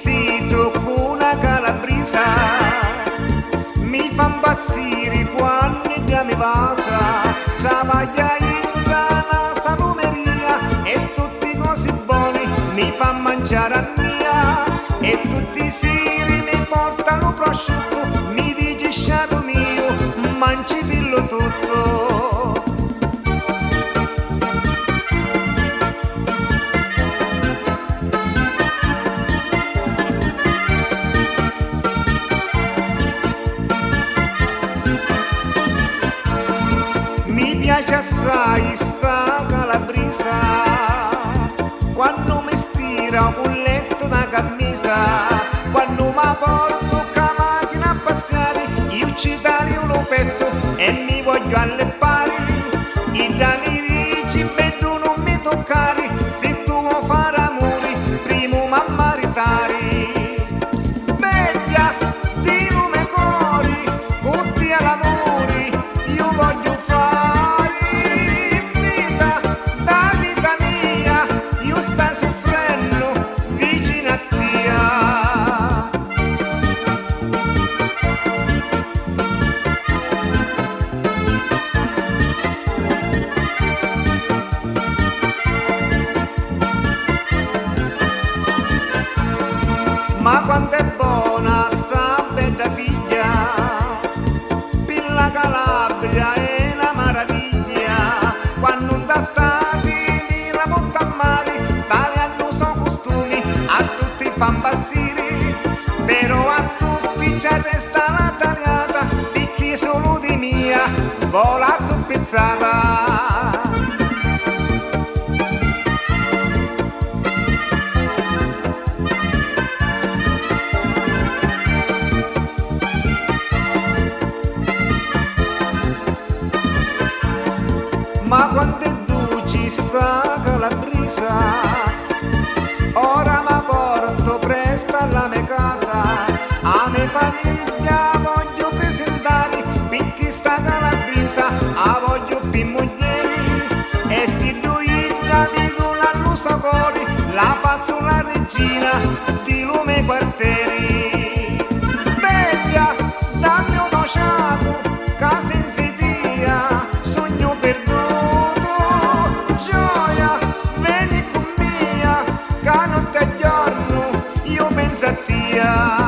zitto con una calabresa, mi fa impazzire quando mi passa, travaglia in una salumeria e tutti cose buoni mi fa mangiare a mia, e tutti i seri mi portano prosciutto, mi dice sciato mio, mangi dillo tutto. Mi piace assai sta calabresa, quando mi stira un letto da camisa, quando mi porto la macchina a passare, io ci taglio lo petto e mi voglio alle pari. I da mi dici bello non mi toccare, se tu vuoi fare amore, prima mi maritare. Bella, di nome cori, tutti all'amore, io voglio fare vita, da vita mia, io sto soffrendo vicino a te. Ma quanto è buona sta bella figlia, per la Calabria è una meraviglia, quando non da stati mi racconta a mare, tale hanno sono costumi, a tutti fa impazzire, però a tutti c'è resta la tagliata, perché solo di mia vola zoppizzata. Ma quando è dolce sta calabresa, ora mi porto presto alla mia casa, a mia famiglia voglio presentare, perché sta calabresa la voglio più moglie, e se lui già mi dona lo soccorri, la faccio la regina di lume quartieri. Bella, dammi uno sciato, che senza dia, sogno perduto. Gioia, vieni con mia, che notte e giorno io penso a te.